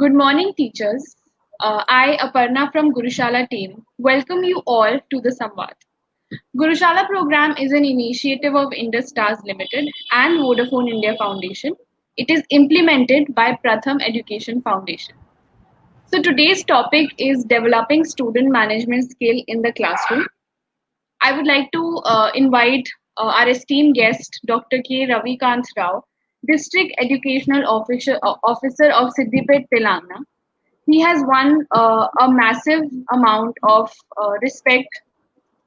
Good morning, teachers. I, Aparna from Gurushala team, welcome you all to the Samvad. Gurushala program is an initiative of Indus Stars Limited and Vodafone India Foundation. It is implemented by Pratham Education Foundation. So today's topic is developing student management skill in the classroom. I would like to invite our esteemed guest, Dr. K. Ravikant Rao, District Educational Officer of Siddipet, Telangana. He has won a massive amount of respect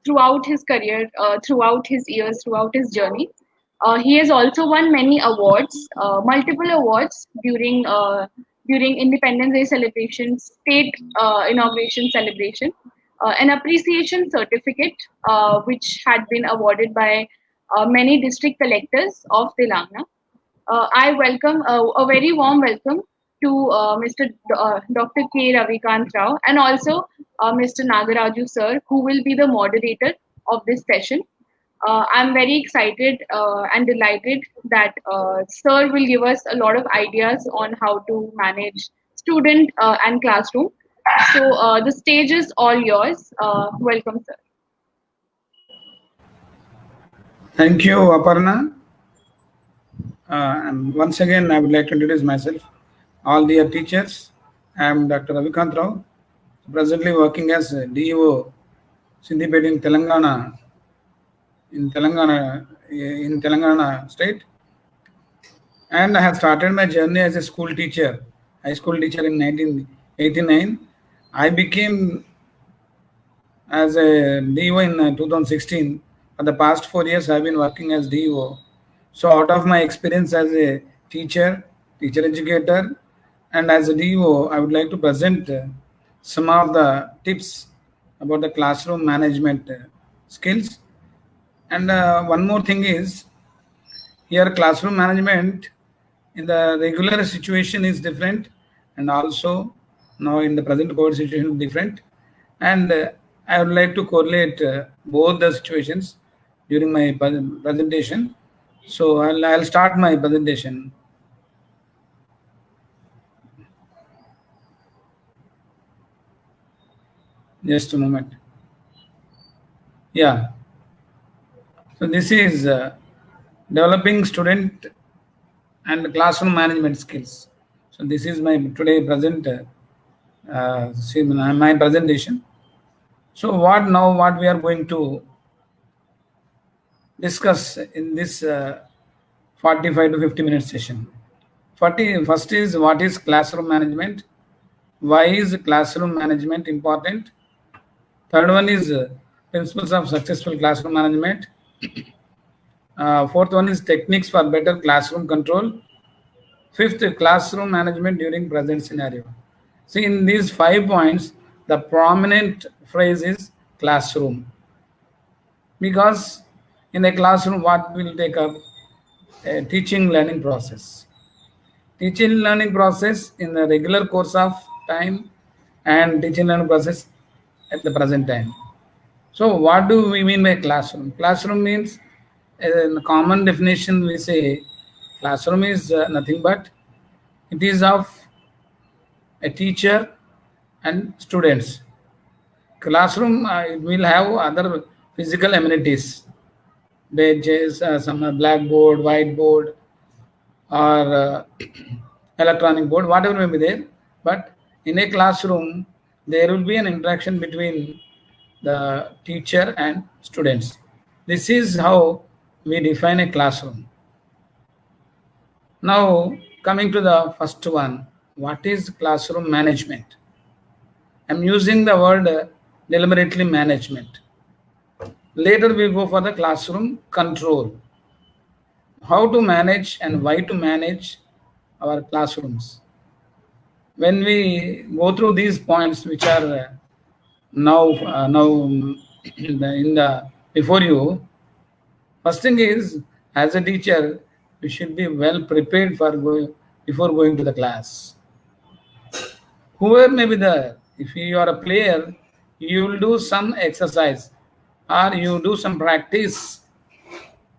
throughout his career, throughout his years, throughout his journey. He has also won many awards, multiple awards during Independence Day celebration, state inauguration celebration, an appreciation certificate which had been awarded by many district collectors of Telangana. I welcome a very warm welcome to Mr. Dr. K. Ravikant Rao and also Mr. Nagaraju sir, who will be the moderator of this session. I'm very excited and delighted that sir will give us a lot of ideas on how to manage student and classroom. So the stage is all yours. Welcome, sir. Thank you, Aparna. And once again, I would like to introduce myself. All dear teachers, I am Dr. Ravikant Rao, presently working as DEO Siddipet in Telangana state. And I have started my journey as a school teacher, high school teacher in 1989. I became as a DEO in 2016. For the past 4 years, I have been working as DEO. So out of my experience as a teacher educator, and as a DEO, I would like to present some of the tips about the classroom management skills. And one more thing is, here classroom management in the regular situation is different, and also now in the present COVID situation is different. And I would like to correlate both the situations during my presentation. So I'll start my presentation. Just a moment. Yeah. So this is developing student and classroom management skills. So this is my today present my presentation. So what we are going to discuss in this 45 to 50 minute session. First is, what is classroom management? Why is classroom management important? Third one is principles of successful classroom management. Fourth one is techniques for better classroom control. Fifth, classroom management during present scenario. See, in these 5 points, the prominent phrase is classroom. Because in a classroom, what will take up? A teaching learning process. Teaching learning process in the regular course of time and teaching learning process at the present time. So what do we mean by classroom? Classroom means, in common definition, we say classroom is nothing but it is of a teacher and students. Classroom will have other physical amenities, benches, some blackboard, whiteboard, or electronic board, whatever may be there. But in a classroom, there will be an interaction between the teacher and students. This is how we define a classroom. Now, coming to the first one, what is classroom management? I'm using the word deliberately management. Later, we go for the classroom control. How to manage and why to manage our classrooms. When we go through these points, which are now in the before you, first thing is, as a teacher, you should be well prepared for before going to the class. Whoever may be there, if you are a player, you will do some exercise or you do some practice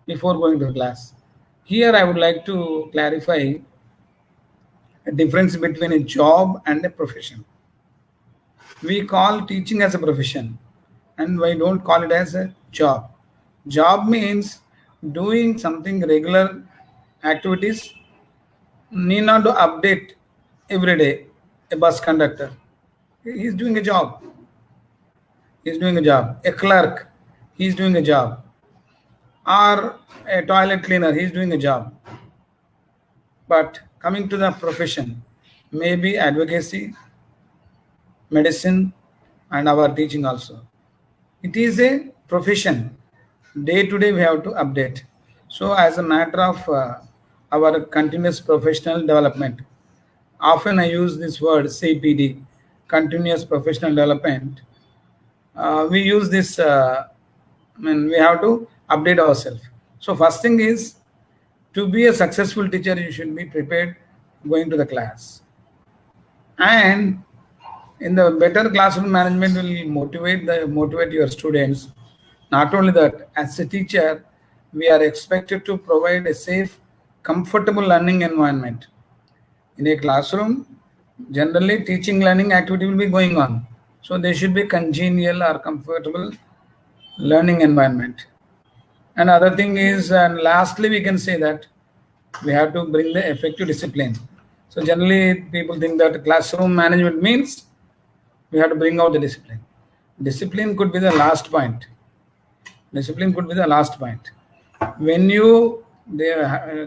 before going to the class. Here I would like to clarify, a difference between a job and a profession. We call teaching as a profession, and we don't call it as a job. Job means doing something regular activities, need not to update every day. A bus conductor, he is doing a job. He is doing a job. A clerk, he is doing a job. Or a toilet cleaner, he is doing a job. But coming to the profession, maybe advocacy, medicine, and our teaching also. It is a profession. Day to day, we have to update. So, as a matter of our continuous professional development, often I use this word CPD, continuous professional development. We use this, we have to update ourselves. So, first thing is to be a successful teacher, you should be prepared going to the class. And in the better classroom management will motivate your students. Not only that, as a teacher, we are expected to provide a safe, comfortable learning environment. In a classroom, generally teaching learning activity will be going on. So there should be congenial or comfortable learning environment. And other thing is, and lastly, we can say that we have to bring the effective discipline. So generally, people think that classroom management means we have to bring out the discipline. Discipline could be the last point. Discipline could be the last point. When you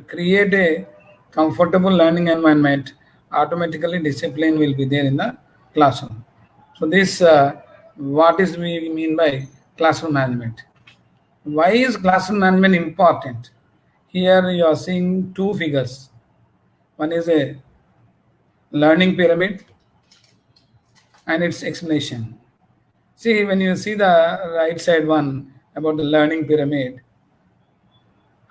create a comfortable learning environment, automatically discipline will be there in the classroom. So this, what is we mean by classroom management? Why is classroom management important? Here you are seeing two figures. One is a learning pyramid and its explanation. See, when you see the right side one about the learning pyramid,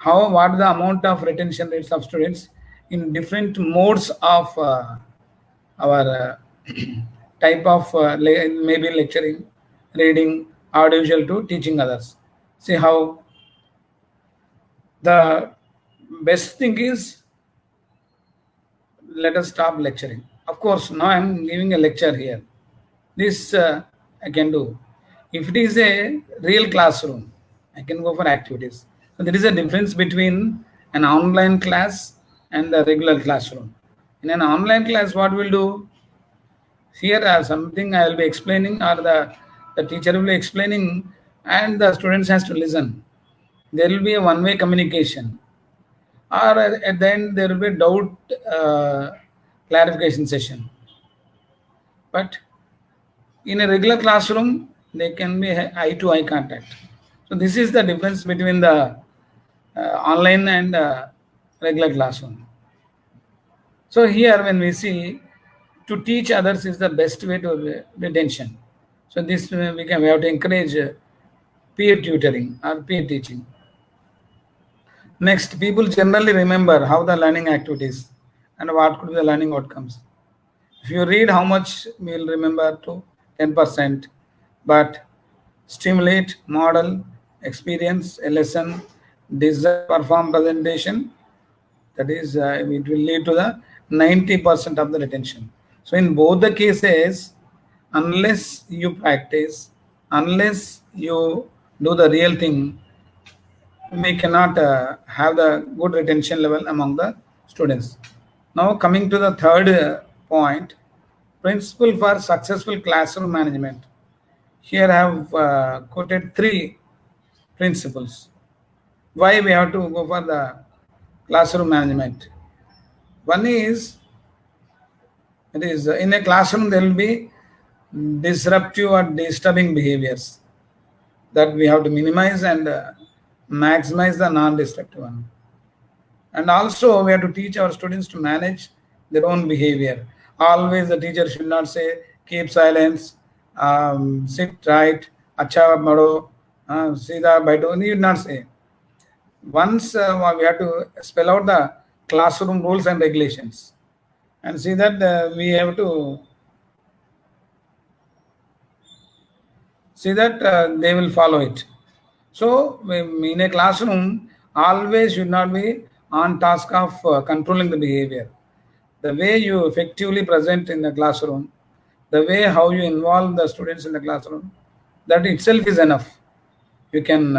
what the amount of retention rates of students in different modes of our type of maybe lecturing, reading, audiovisual to teaching others. See how the best thing is, let us stop lecturing. Of course, now I'm giving a lecture here. This I can do. If it is a real classroom, I can go for activities. So there is a difference between an online class and the regular classroom. In an online class, what we'll do? Here something I will be explaining, or the teacher will be explaining, and the students has to listen. There will be a one-way communication. Or at the end, there will be a doubt clarification session. But in a regular classroom, there can be eye-to-eye contact. So this is the difference between the online and regular classroom. So here, when we see to teach others is the best way to retention. So this we have to encourage peer tutoring or peer teaching. Next, people generally remember how the learning activities and what could be the learning outcomes. If you read how much we will remember to 10%, but stimulate, model, experience a lesson, design, perform presentation, that is, it will lead to the 90% of the retention. So in both the cases, unless you practice, unless you do the real thing, we cannot have the good retention level among the students. Now coming to the third point, principle for successful classroom management. Here I have quoted 3 principles. Why we have to go for the classroom management? One is, it is in a classroom there will be disruptive or disturbing behaviors that we have to minimize and maximize the non-destructive one. And also we have to teach our students to manage their own behavior. Always the teacher should not say, keep silence, sit right, acha mado, sida baito. He would not say. Once we have to spell out the classroom rules and regulations and see that we have to see that they will follow it. So in a classroom, always should not be on task of controlling the behavior. the way you effectively present in the classroom, the way how you involve the students in the classroom, that itself is enough. You can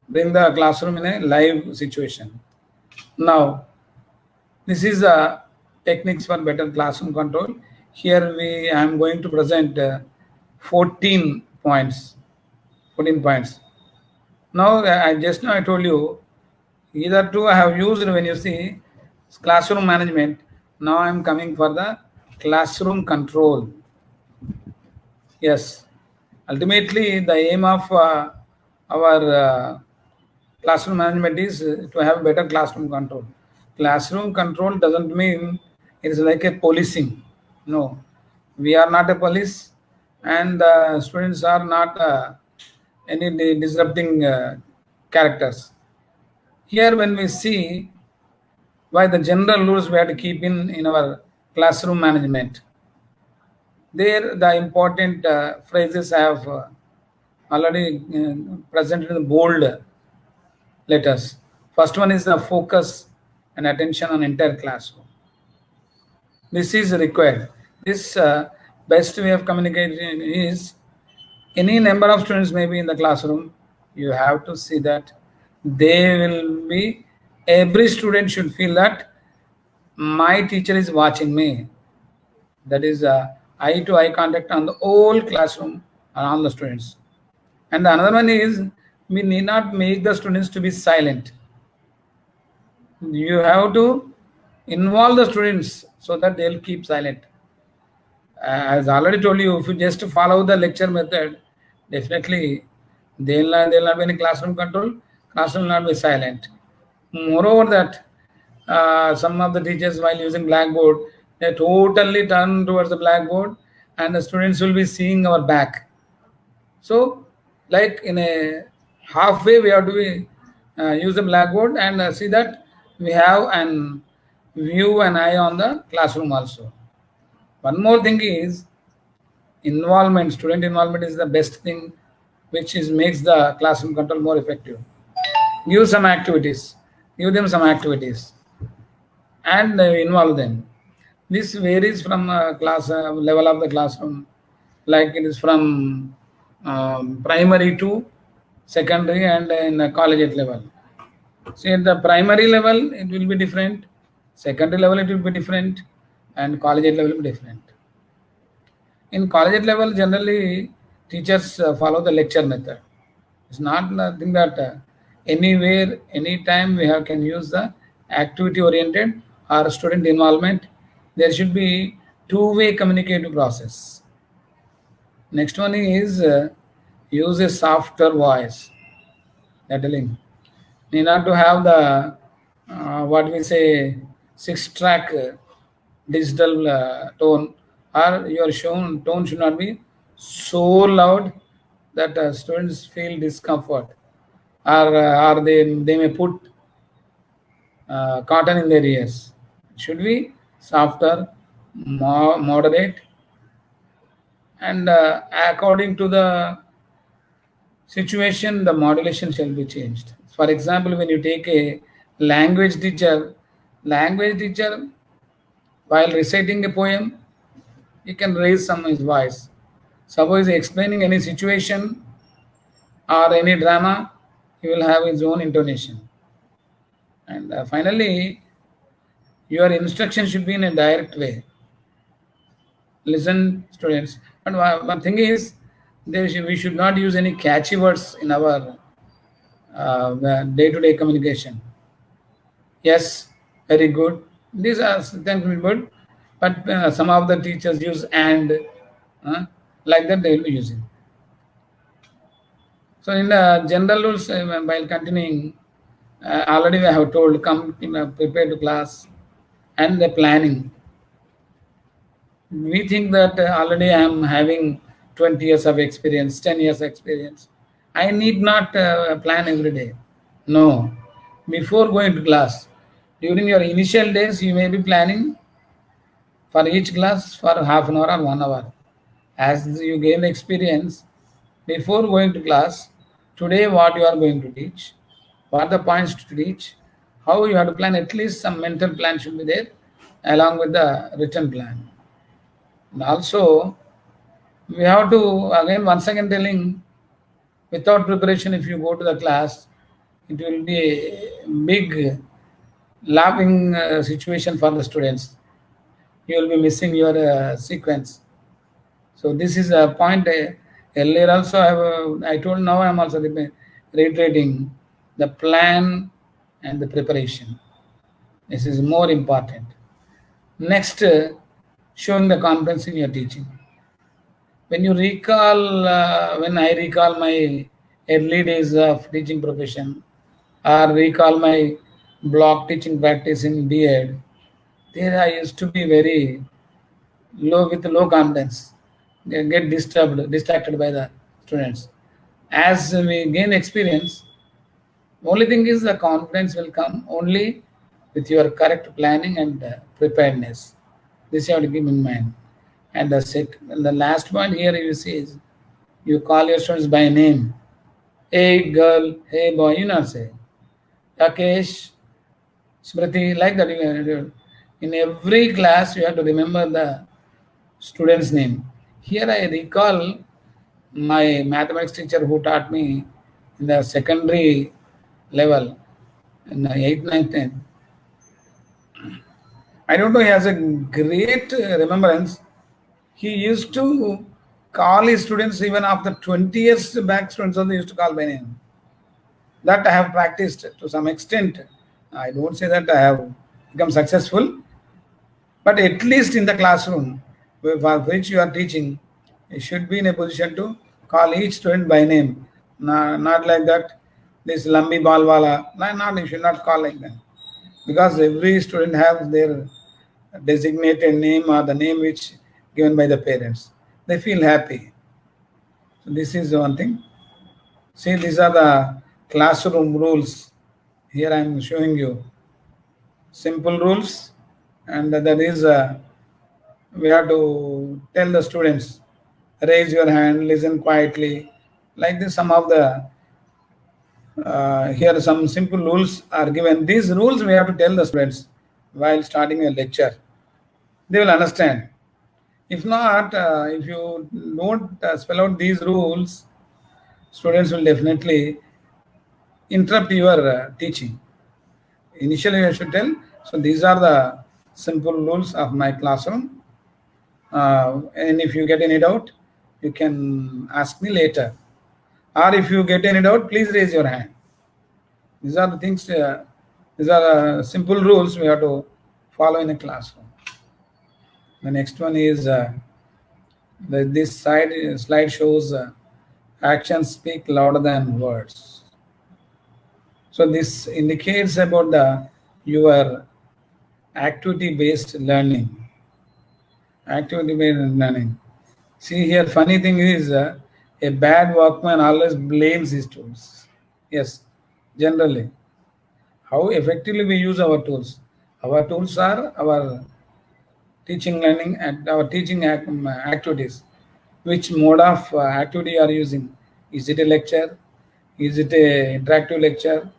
bring the classroom in a live situation. Now, this is techniques for better classroom control. Here I am going to present 14 points. 14 points. Now, I told you, either two I have used when you see classroom management. Now I am coming for the classroom control. Yes, ultimately the aim of our classroom management is to have better classroom control. Classroom control doesn't mean it is like a policing. No, we are not a police, and students are not any disrupting characters. Here, when we see why the general rules we have to keep in our classroom management, there the important phrases I have already presented in the bold letters. First one is the focus and attention on entire classroom. This is required. This best way of communication is any number of students may be in the classroom. You have to see that they will be, every student should feel that my teacher is watching me. That is eye to eye contact on the whole classroom and all the students. And the another one is we need not make the students to be silent. You have to involve the students so that they'll keep silent. As I already told you, if you just follow the lecture method, definitely they'll not be any classroom control. Classroom will not be silent. Moreover, that some of the teachers, while using blackboard, they totally turn towards the blackboard, and the students will be seeing our back. So, like in a halfway, we have to be, use the blackboard and see that we have an view and eye on the classroom also. One more thing is involvement. Student involvement is the best thing, which is makes the classroom control more effective. Give some activities. Give them some activities, and involve them. This varies from class level of the classroom, like it is from primary to secondary and in the collegiate level. See, at the primary level, it will be different. Secondary level, it will be different, and collegiate level will be different. In collegiate level, generally teachers follow the lecture method. It's not nothing that anywhere, anytime we have can use the activity oriented or student involvement. There should be two-way communicative process. Next one is use a softer voice. That telling. Need not to have the what we say 6-track digital tone, or your shown tone should not be so loud that students feel discomfort, or they may put cotton in their ears. It should be softer, moderate, and according to the situation, the modulation shall be changed. For example, when you take a language teacher, while reciting a poem, he can raise some his voice. Suppose explaining any situation or any drama, he will have his own intonation. And finally, your instruction should be in a direct way. Listen, students. But one thing is, we should not use any catchy words in our day-to-day communication. Yes, very good. These are things very good, but some of the teachers use and like that they will be using. So in the general rules, while continuing, already I have told come prepare to class and the planning. We think that already I am having 20 years of experience, 10 years experience. I need not plan every day. No. Before going to class, during your initial days, you may be planning for each class for half an hour or 1 hour. As you gain experience, before going to class, today what you are going to teach, what are the points to teach, how you have to plan, at least some mental plan should be there. along with the written plan. And also, we have to, again, once again telling, without preparation, if you go to the class, it will be a big laughing situation for the students. You will be missing your sequence. So this is a point. Earlier also, I told, now I am also reiterating the plan and the preparation. This is more important. Next, showing the confidence in your teaching. When you recall, when I recall my early days of teaching profession, or recall my block teaching practice in B.Ed, there I used to be very low, with low confidence, get distracted by the students. As we gain experience, only thing is the confidence will come only with your correct planning and preparedness. This you have to keep in mind. And the last point here you see is you call your students by name. Hey girl, hey boy, you not say. Rakesh, Smriti, like that. In every class, you have to remember the student's name. Here I recall my mathematics teacher who taught me in the secondary level, in the 8th, 9th, 10th. I don't know, he has a great remembrance. He used to call his students even after 20 years back, students also used to call by name. That I have practiced to some extent. I don't say that I have become successful, but at least in the classroom for which you are teaching, you should be in a position to call each student by name. Not like that, this Lambi Balwala, not, you should not call like that. Because every student has their designated name or the name which given by the parents. They feel happy. So this is one thing. See, these are the classroom rules. Here I am showing you simple rules, and that is we have to tell the students, raise your hand, listen quietly. Like this, some of the here some simple rules are given. These rules we have to tell the students while starting a lecture. They will understand. If not, if you don't spell out these rules, students will definitely interrupt your teaching. Initially, I should tell. So these are the simple rules of my classroom. And if you get any doubt, you can ask me later. Or if you get any doubt, please raise your hand. These are the things. These are simple rules we have to follow in a classroom. The next one is this slide shows actions speak louder than words. So this indicates about your activity-based learning. Activity-based learning. See here, funny thing is a bad workman always blames his tools. Yes, generally. How effectively we use our tools. Our tools are our teaching, learning, and our teaching activities. Which mode of activity you are using? Is it a lecture? Is it a interactive lecture?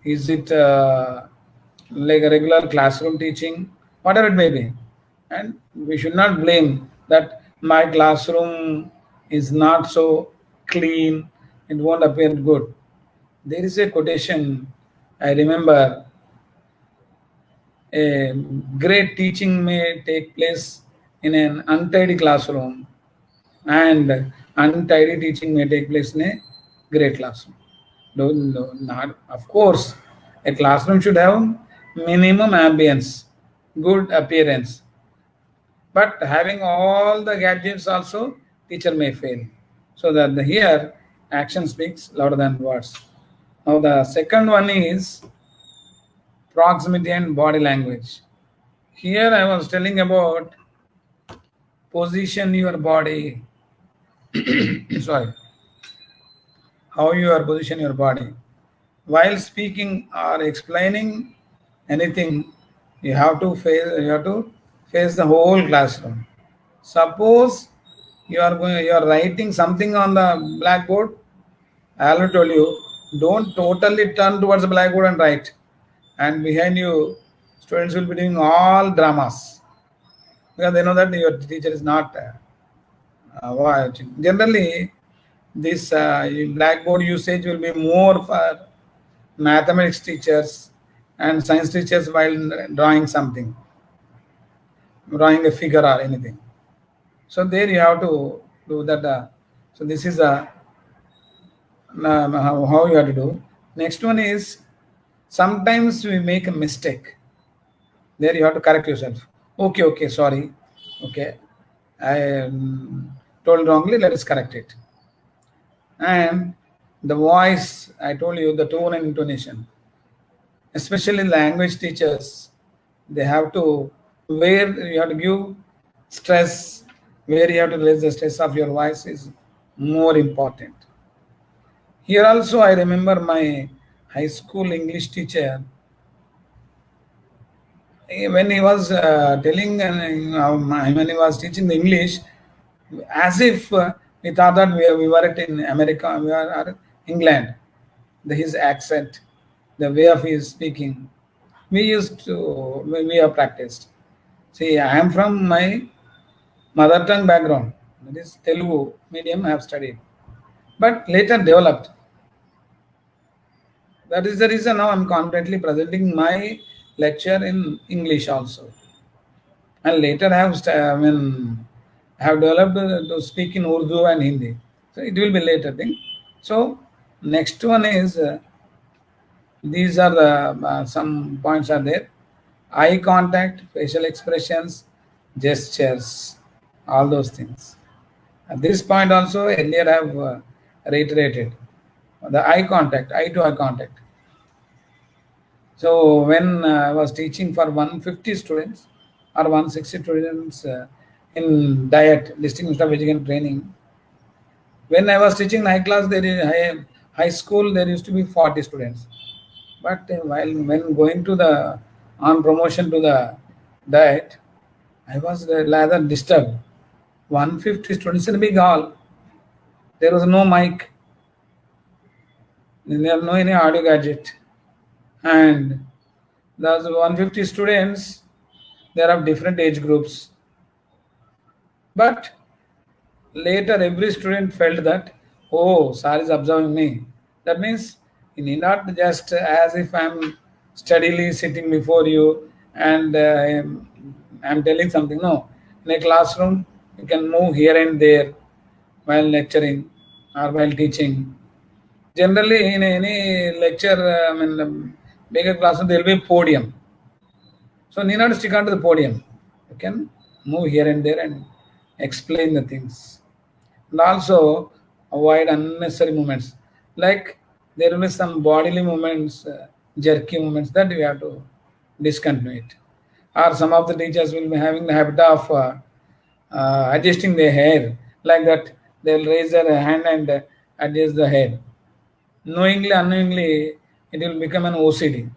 Is it like a regular classroom teaching? Whatever it may be. And we should not blame that my classroom is not so clean, it won't appear good. There is a quotation I remember: a great teaching may take place in an untidy classroom, and untidy teaching may take place in a great classroom. Not, of course, a classroom should have minimum ambience, good appearance. But having all the gadgets also, teacher may fail. So that here, action speaks louder than words. Now the second one is proximity and body language. Here I was telling about position your body. Sorry. How you are position your body. While speaking or explaining anything, you have to face the whole classroom. Suppose you are writing something on the blackboard. I already told you, don't totally turn towards the blackboard and write. And behind you, students will be doing all dramas. because they know that your teacher is not watching. Generally, this blackboard usage will be more for mathematics teachers and science teachers while drawing something, drawing a figure or anything. So there you have to do that. So this is how you have to do. Next one is sometimes we make a mistake. There you have to correct yourself. Okay, sorry. Okay, I told wrongly. Let us correct it. And the voice, I told you the tone and intonation. Especially language teachers, they have to, where you have to give stress, where you have to raise the stress of your voice is more important. Here also I remember my high school English teacher, when he was telling when he was teaching the English, as if we thought that we were in America, we are England. His accent, the way of his speaking, we have practiced. See, I am from my mother tongue background, that is Telugu medium I have studied, but later developed. That is the reason now I'm confidently presenting my lecture in English also. And later I have developed to speak in Urdu and Hindi. So it will be later thing. So next one is these are the some points are there: eye contact, facial expressions, gestures, all those things. At this point also earlier I have reiterated the eye contact, eye to eye contact. So when I was teaching for 150 students or 160 students in diet, distinct of education training, when I was teaching high class, there is high school, there used to be 40 students. But when going to the on promotion to the diet, I was rather disturbed. 150 students in a big hall. There was no mic. There was no any audio gadget. And those 150 students, they are of different age groups. But later every student felt that, oh, sir is observing me. That means you need not just as if I'm steadily sitting before you and I'm telling something. No, in a classroom, you can move here and there while lecturing or while teaching. Generally, in any lecture, bigger classroom, there will be a podium. So, need not stick onto the podium. You can move here and there and explain the things. And also avoid unnecessary movements. Like there will be some bodily movements, jerky movements that we have to discontinue it. Or some of the teachers will be having the habit of adjusting their hair like that. They will raise their hand and adjust the hair. Knowingly, unknowingly, it will become an OCD.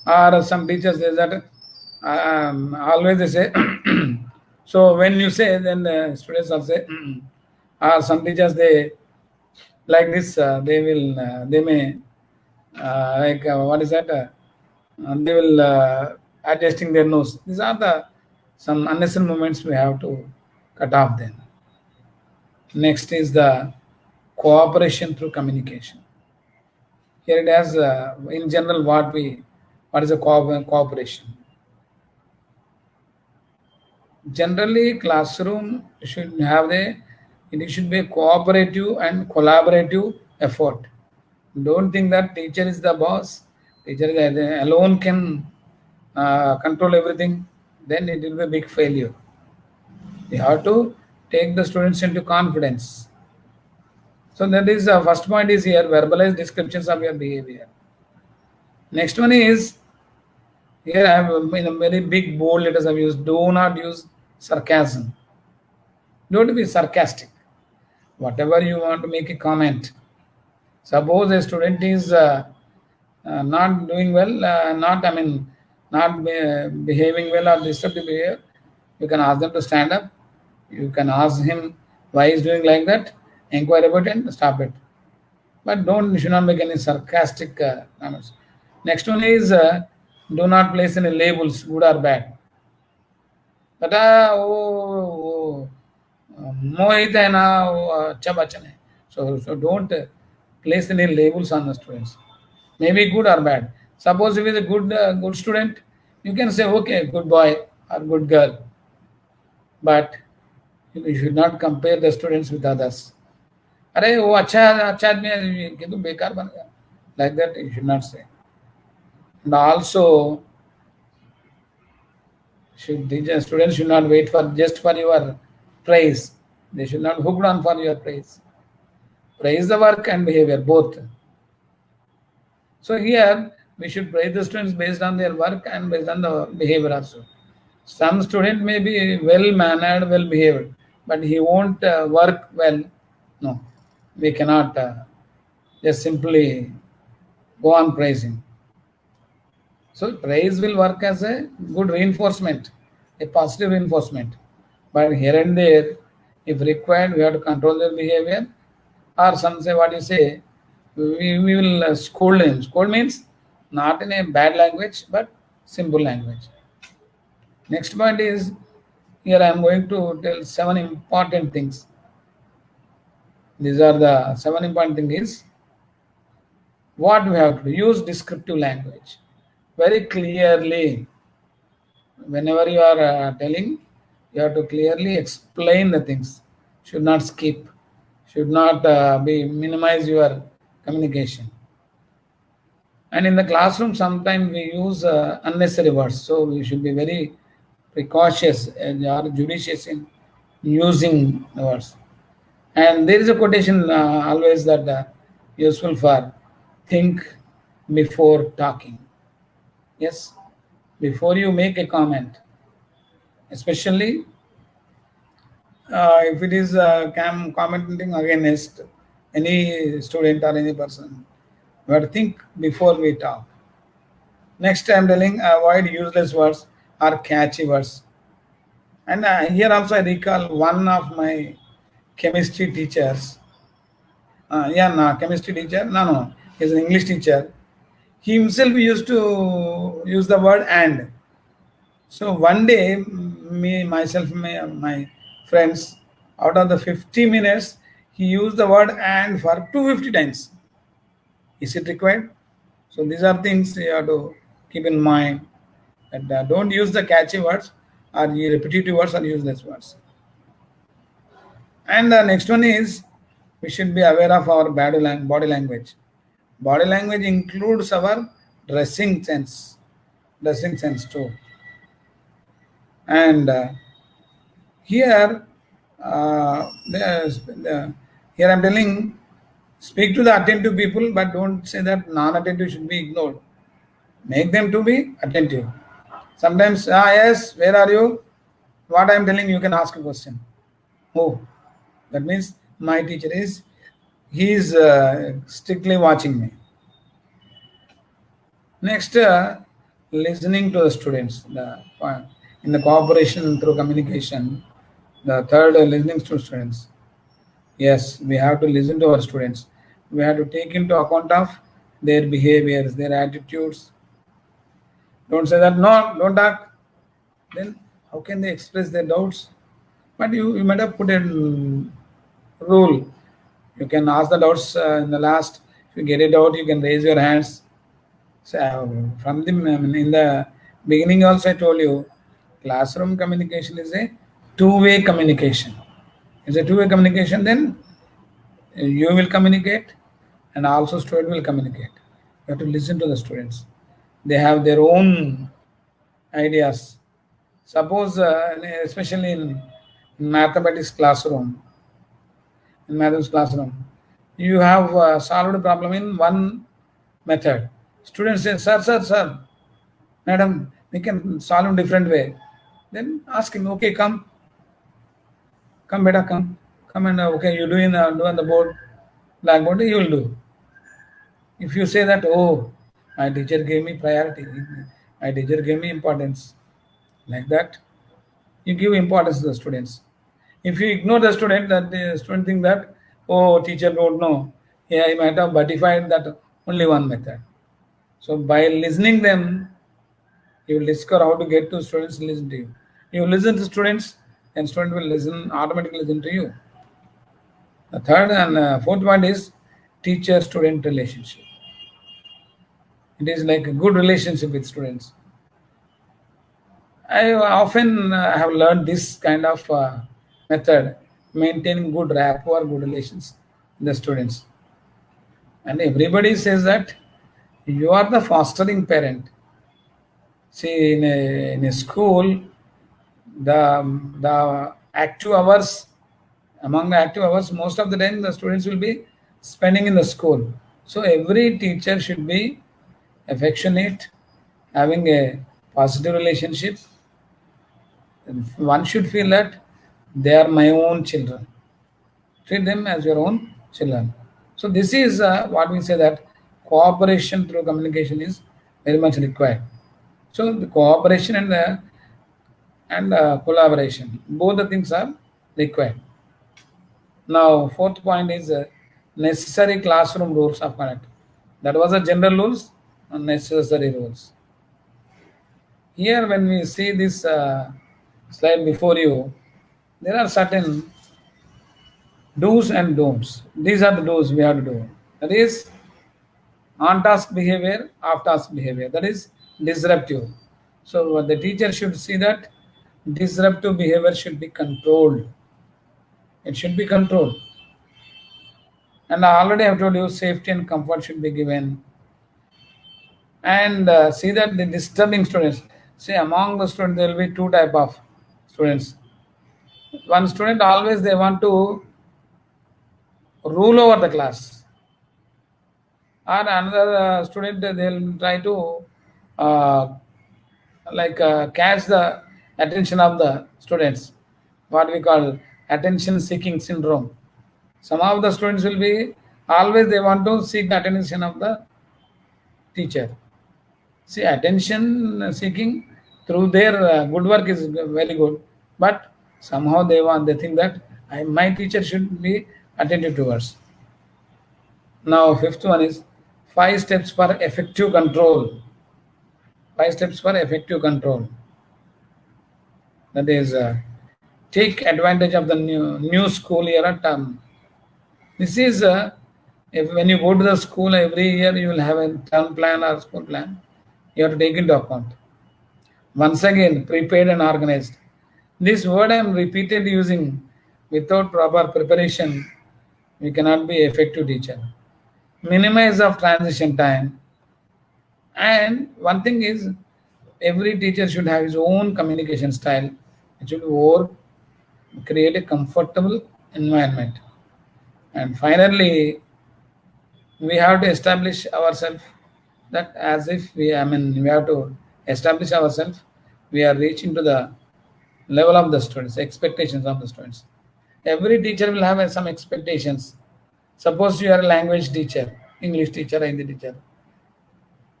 Or some teachers say that always they say. So when you say, then the students will say. Or some teachers they like this. They may what is that? They will adjusting their nose. These are the some unnecessary moments we have to cut off. Then next is the cooperation through communication. Here it has in general what is a cooperation. Generally, classroom should have it should be a cooperative and collaborative effort. Don't think that teacher is the boss. Teacher alone can control everything. Then it will be a big failure. You have to take the students into confidence. So that is the first point is here, verbalize descriptions of your behavior. Next one is, here I have in a very big bold letters I have used, do not use sarcasm. Don't be sarcastic. Whatever you want to make a comment. Suppose a student is not doing well, not behaving well or disruptive behavior, you can ask them to stand up. You can ask him why he's doing like that, inquire about it and stop it. But should not make any sarcastic comments. Next one is do not place any labels, good or bad. बेटा वो मोहित है ना, वो अच्छा बच्चन है. So don't place any labels on the students. Maybe good or bad. Suppose if he is a good student, you can say okay, good boy or good girl. But you should not compare the students with others. अरे वो अच्छा अच्छा आदमी है, ये तो बेकार बन गया. Like that you should not say. And also, the students should not wait for just for your praise. They should not hooked on for your praise. Praise the work and behavior both. So here we should praise the students based on their work and based on the behavior also. Some student may be well mannered, well behaved, but he won't work well. No, we cannot just simply go on praising. So praise will work as a good reinforcement, a positive reinforcement. But here and there, if required, we have to control their behavior. Or some say what you say, we will scold him. Scold means not in a bad language, but simple language. Next point is, here I am going to tell 7 important things. These are the 7 important things. What we have to do, use descriptive language very clearly. Whenever you are telling, you have to clearly explain the things. Should not skip. Should not be minimize your communication. And in the classroom, sometimes we use unnecessary words. So we should be very precautious and or judicious in using the words. And there is a quotation always that useful for think before talking. Yes, before you make a comment, especially if it is commenting against any student or any person, we have to think before we talk. Next, I am telling avoid useless words or catchy words. And here also I recall one of my chemistry teachers. Chemistry teacher. No, he's an English teacher. He himself used to use the word and. So one day, me, myself, my friends, out of the 50 minutes, he used the word and for 250 times. Is it required? So these are things you have to keep in mind. And don't use the catchy words or the repetitive words or useless words. And the next one is we should be aware of our body language. Body language includes our dressing sense too. And here, here I'm telling, speak to the attentive people, but don't say that non-attentive should be ignored. Make them to be attentive. Sometimes, yes, where are you? What I'm telling, you can ask a question. Oh, that means my teacher he is strictly watching me. Next, listening to the students. In the cooperation through communication, the third, listening to students. Yes, we have to listen to our students. We have to take into account of their behaviors, their attitudes. Don't say that, no, don't talk. Then how can they express their doubts? But you might have put a rule. You can ask the doubts in the last. If you get it out, you can raise your hands. So from in the beginning also I told you, classroom communication is a two-way communication. It's a two-way communication, then you will communicate and also student will communicate. You have to listen to the students. They have their own ideas. Suppose, especially in mathematics classroom, you have solved a problem in one method. Students say, sir, madam, we can solve in different way. Then ask him, okay, come beta, come and okay, you do on the board, blackboard, you will do. If you say that, oh, my teacher gave me priority, my teacher gave me importance, like that, you give importance to the students. If you ignore the student, that the student think that, oh, teacher don't know, yeah, I might have buttified that only one method. So by listening them, you will discover how to get to students listen to you. You listen to students, and student will listen automatically listen to you. The third and fourth point is teacher-student relationship. It is like a good relationship with students. I often have learned this kind of method, maintaining good rapport, good relations with the students. And everybody says that you are the fostering parent. See, in a school, the active hours, among the active hours, most of the time the students will be spending in the school. So every teacher should be affectionate, having a positive relationship. One should feel that they are my own children. Treat them as your own children. So this is what we say that cooperation through communication is very much required. So the cooperation and collaboration, both the things are required. Now, fourth point is necessary classroom rules of conduct. That was a general rules and necessary rules. Here, when we see this slide before you, there are certain do's and don'ts. These are the do's we have to do. That is on-task behavior, off-task behavior. That is disruptive. So the teacher should see that disruptive behavior should be controlled. It should be controlled. And I already have told you safety and comfort should be given. And see that the disturbing students. See, among the students there will be two type of students. One student always they want to rule over the class, or another student they'll try to uh, catch the attention of the students, what we call attention seeking syndrome. Some of the students will be always they want to seek the attention of the teacher. See, attention seeking through their good work is very good, but somehow they think that my teacher should be attentive to us. Now, fifth one is 5 steps for effective control. 5 steps for effective control. That is, take advantage of the new school year or term. This is if when you go to the school every year, you will have a term plan or school plan. You have to take into account. Once again, prepared and organized. This word I am repeatedly using. Without proper preparation, we cannot be effective teacher. Minimize of transition time. And one thing is, every teacher should have his own communication style. It should work, create a comfortable environment. And finally, we have to establish ourselves that as if we have to establish ourselves, we are reaching to the level of the students, expectations of the students. Every teacher will have some expectations. Suppose you are a language teacher, English teacher, Hindi teacher.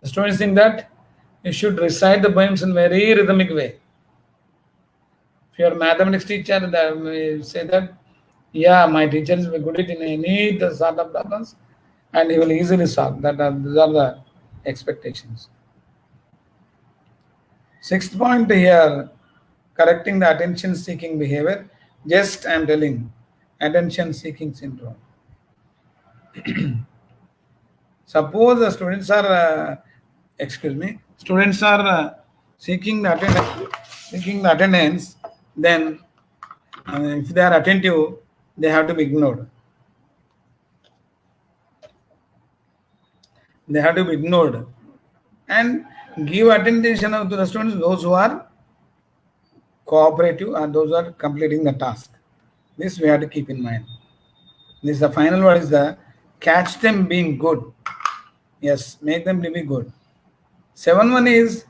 The students think that you should recite the poems in very rhythmic way. If you are a mathematics teacher, they say that, yeah, my teacher is good at any sort of problems, and he will easily solve. These are the expectations. Sixth point here, correcting the attention-seeking behavior. Just I am telling, attention-seeking syndrome. Suppose the students are, students are seeking the attendance, then if they are attentive, they have to be ignored. They have to be ignored and give attention to the students, those who are cooperative and those who are completing the task. This we have to keep in mind. This is the final word is the catch them being good. Yes, make them to be good. 7.1 is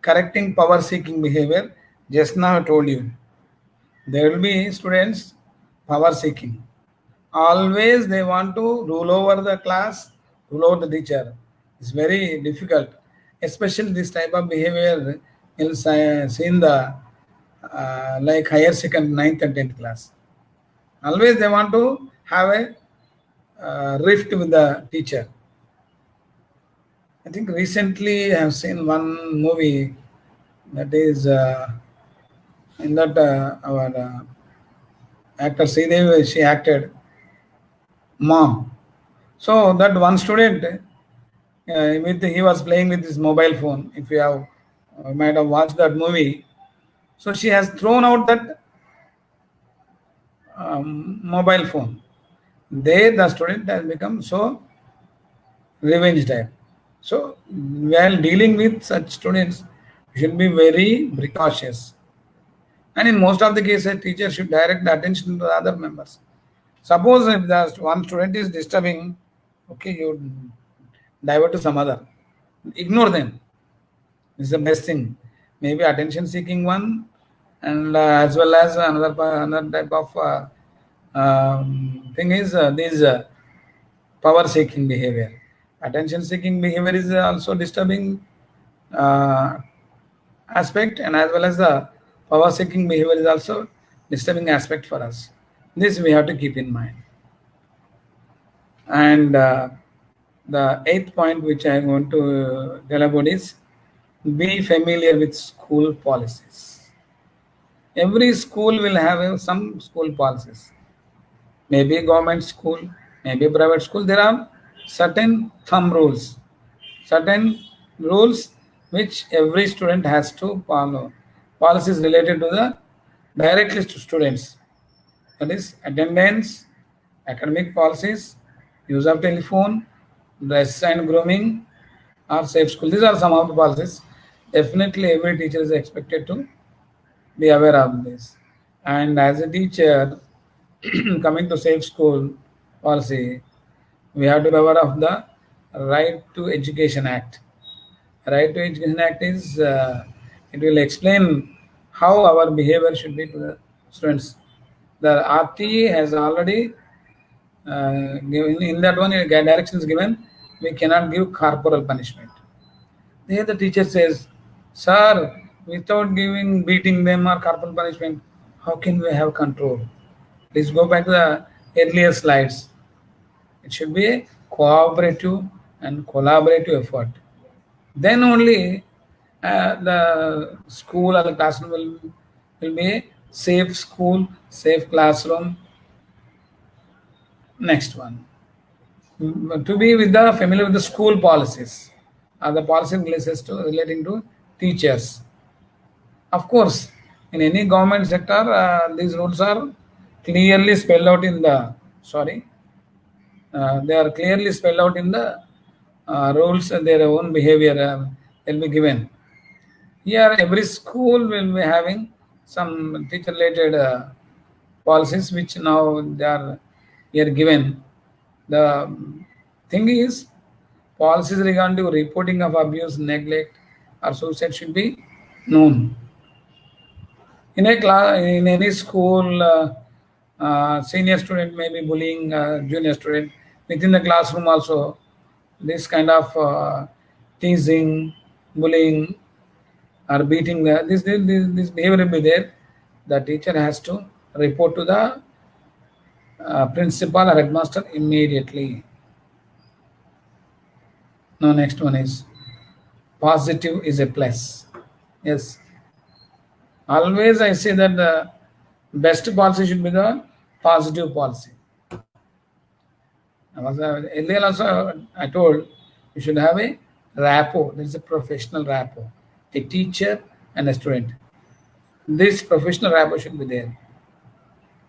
correcting power seeking behavior. Just now I told you. There will be students power seeking. Always they want to rule over the class, rule over the teacher. It's very difficult, especially this type of behavior is seen the like higher second, 9th and 10th class. Always they want to have a rift with the teacher. I think recently I have seen one movie that is In that our actor Sridevi, she acted mom. So that one student, he was playing with his mobile phone. If you have might have watched that movie, so she has thrown out that mobile phone. The student has become so revenge type. So while dealing with such students, we should be very precautious. And in most of the cases, teacher should direct the attention to the other members. Suppose if the one student is disturbing, okay, you divert to some other. Ignore them. This is the best thing. Maybe attention seeking one, and as well as another type of thing is this power seeking behavior. Attention seeking behavior is also disturbing aspect, and as well as the power seeking behavior is also disturbing aspect for us. This we have to keep in mind. And the eighth point which I want to tell about is be familiar with school policies. Every school will have some school policies. Maybe government school, maybe private school. There are certain thumb rules, certain rules which every student has to follow. Policies related to the directly to students. That is attendance, academic policies, use of telephone, dress and grooming, or safe school. These are some of the policies. Definitely, every teacher is expected to be aware of this. And as a teacher, coming to safe school policy, we have to be aware of the Right to Education Act. Right to Education Act is it will explain how our behavior should be to the students. The RTE has already given in that one directions given. We cannot give corporal punishment. There the teacher says, "Sir, without giving beating them or corporal punishment, how can we have control?" Please go back to the earlier slides. It should be a cooperative and collaborative effort. Then only the school or the classroom will be a safe school, safe classroom. Next one. To be with the familiar with the school policies or the policy relating to teachers. Of course, in any government sector, these rules are clearly spelled out in the they are clearly spelled out in the rules and their own behavior will be given. Here, every school will be having some teacher-related policies, which now they are here given. The thing is, policies regarding to reporting of abuse, neglect, or suicide should be known. In a class, in any school, senior student may be bullying junior student. Within the classroom also, this kind of teasing, bullying, or beating, this behavior will be there. The teacher has to report to the principal or headmaster immediately. Now, next one is positive is a plus. Yes. Always I say that the best policy should be the positive policy. Earlier also I told you should have a rapport. There is a professional rapport. A teacher and a student. This professional rapport should be there.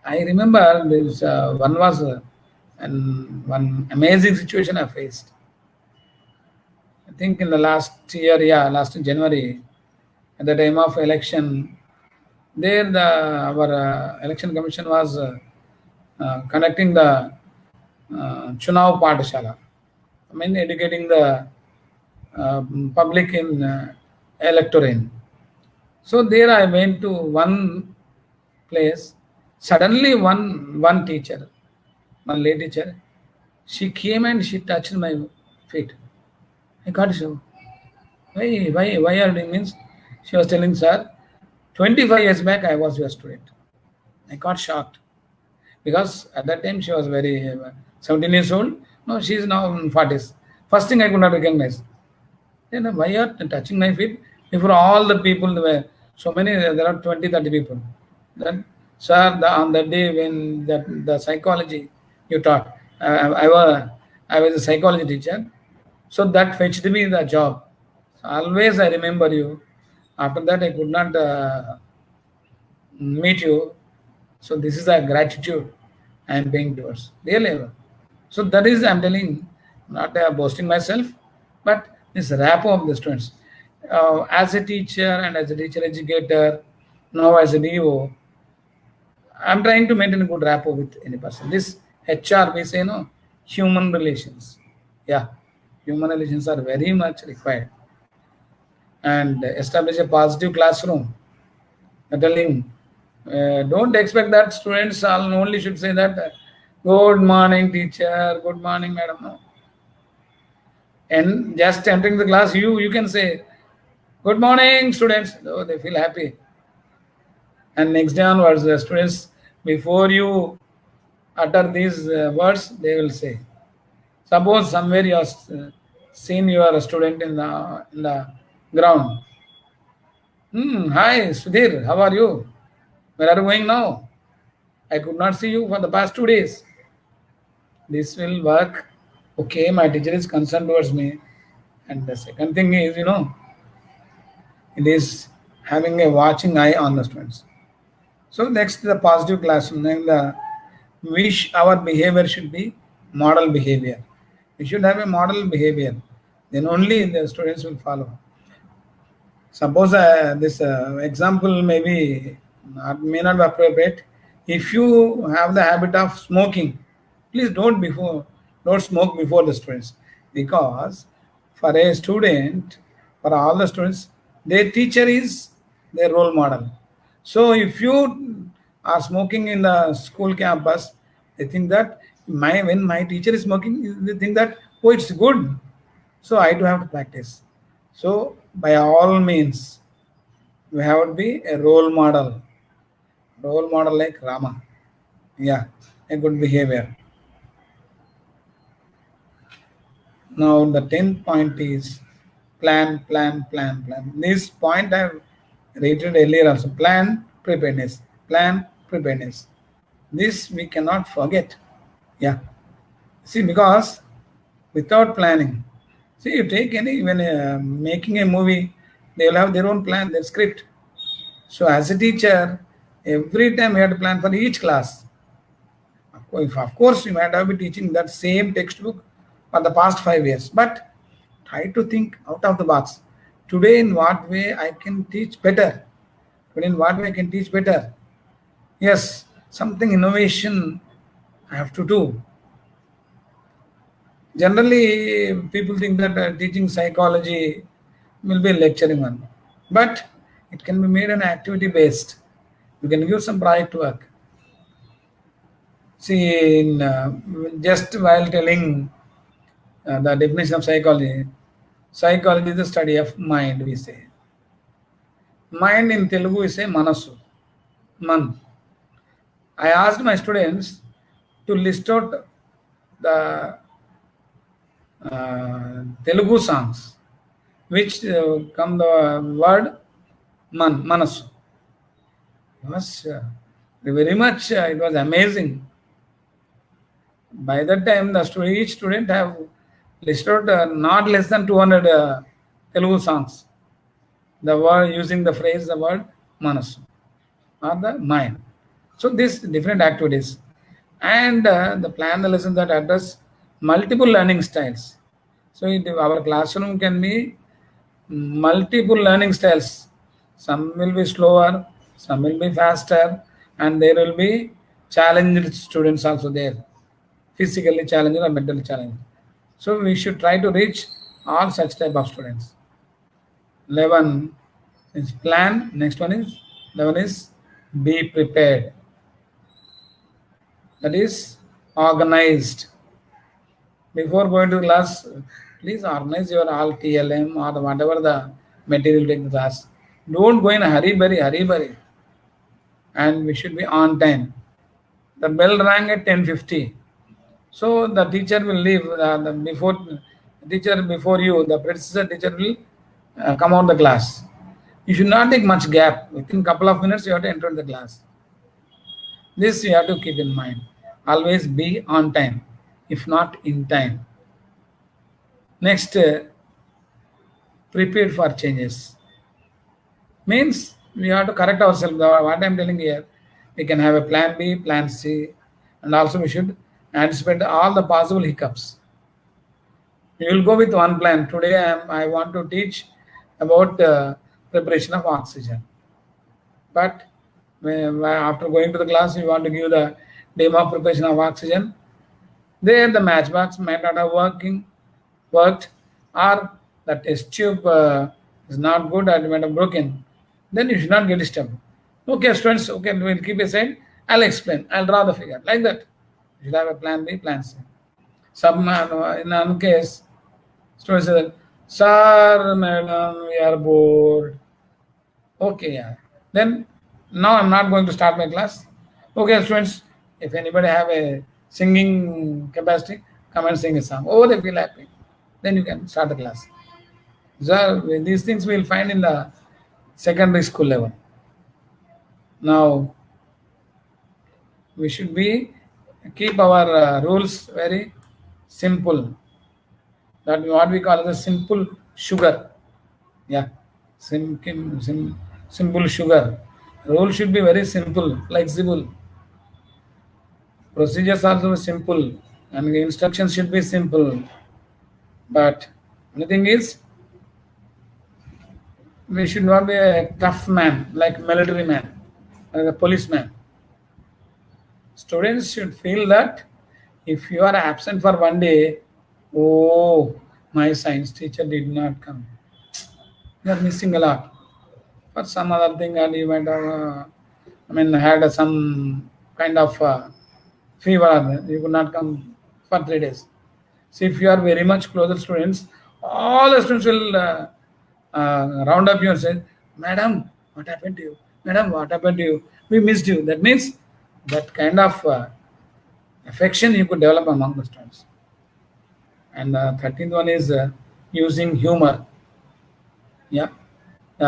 I remember this one was one amazing situation I faced. I think in the last year, last January, at the time of election, there our election commission was conducting the Chunav Pathshala. I mean, educating the public in electorate. So there I went to one place. Suddenly one teacher, one lady teacher, she came and she touched my feet. I got so. Why are you doing means? She was telling, sir, 25 years back I was your student. I got shocked because at that time she was very 17 years old. No, she is now in 40s. First thing I could not recognize. Then why are you touching my feet? Before all the people were So many, there are 20, 30 people. Then, sir, on that day when the psychology you taught, I was a psychology teacher. So that fetched me the job. Always I remember you. After that, I could not meet you. So this is a gratitude I am paying towards. Really. So that is, I'm telling, not boasting myself, but this rapport of the students. As a teacher and as a teacher educator, now as a DO, I'm trying to maintain a good rapport with any person. This HR, we say, no, human relations. Yeah, human relations are very much required. And establish a positive classroom. I'm telling, don't expect that students only should say that, good morning, teacher, good morning, madam. No. And just entering the class, you can say, good morning, students. Oh, they feel happy. And next day onwards, the students, before you utter these words, they will say. Suppose somewhere you have seen your student in the ground. Hi, Sudhir, how are you? Where are you going now? I could not see you for the past 2 days. This will work. Okay, my teacher is concerned towards me. And the second thing is, it is having a watching eye on the students. So next, the positive classroom. Then the wish our behavior should be model behavior. We should have a model behavior. Then only the students will follow. Suppose this example may not be appropriate. If you have the habit of smoking, please don't smoke before the students, because for a student, for all the students, their teacher is their role model. So if you are smoking in the school campus, they think that when my teacher is smoking, they think that, oh, it's good. So I do have to practice. So by all means, we have to be a role model like Rama. Yeah, a good behavior. Now the 10th point is plan. This point I've rated earlier also. Plan preparedness. This we cannot forget. Yeah. See, because without planning, see, you take when making a movie, they will have their own plan, their script. So as a teacher, every time you have to plan for each class. Of course, you might have been teaching that same textbook for the past 5 years, but try to think out of the box. Today, in what way I can teach better? Yes, something innovation I have to do. Generally, people think that teaching psychology will be lecturing one, but it can be made an activity based. You can give some project work. See, just while telling the definition of psychology is the study of mind, we say. Mind in Telugu is say manasu, man. I asked my students to list out the Telugu songs which come the word manasu. It was very much, it was amazing. By that time, each student have listed out not less than 200 Telugu songs. The word using the phrase, the word manasu, or the mind. So these different activities, and the plan the lesson that address multiple learning styles. So our classroom can be multiple learning styles. Some will be slower, some will be faster, and there will be challenged students also there, physically challenged or mentally challenged. So we should try to reach all such type of students. 11 is plan. Next one is 11 is be prepared. That is organized. Before going to class, please organize your all TLM or whatever the material take the class. Don't go in a hurry. And we should be on time. The bell rang at 10:50. So the teacher will leave before you, the predecessor teacher will come out the class. You should not take much gap. Within couple of minutes, you have to enter the class. This you have to keep in mind. Always be on time, if not in time. Next, prepared for changes. Means we have to correct ourselves. What I'm telling here, we can have a plan B, plan C, and also we should anticipate all the possible hiccups. You will go with one plan. Today I want to teach about preparation of oxygen. But after going to the class, we want to give the demo of preparation of oxygen. There the matchbox might not have worked, or the test tube is not good, or it might have broken. Then you should not get disturbed. Okay, students, okay, we'll keep aside. I'll explain. I'll draw the figure. Like that. You should have a plan B, plan C. Some in one case, students say, Sir, madam, we are bored. Okay, yeah. Then now I'm not going to start my class. Okay, students, if anybody have a singing capacity, come and sing a song. Oh, they feel happy. Then you can start the class. So these things we'll find in the secondary school level. Now we should keep our rules very simple. That what we call as a simple sugar. Yeah, simple sugar. Rule should be very simple, flexible. Procedures also simple, and the instructions should be simple. But the thing is, we should not be a tough man, like military man, like a policeman. Students should feel that if you are absent for one day, oh, my science teacher did not come. You are missing a lot. For some other thing, and you might have, had some kind of fever. You could not come for 3 days. So if you are very much closer students, all the students will round up you and say, Madam, what happened to you? Madam, what happened to you? We missed you. That means that kind of affection you could develop among the students. And the 13th one is using humor. Yeah,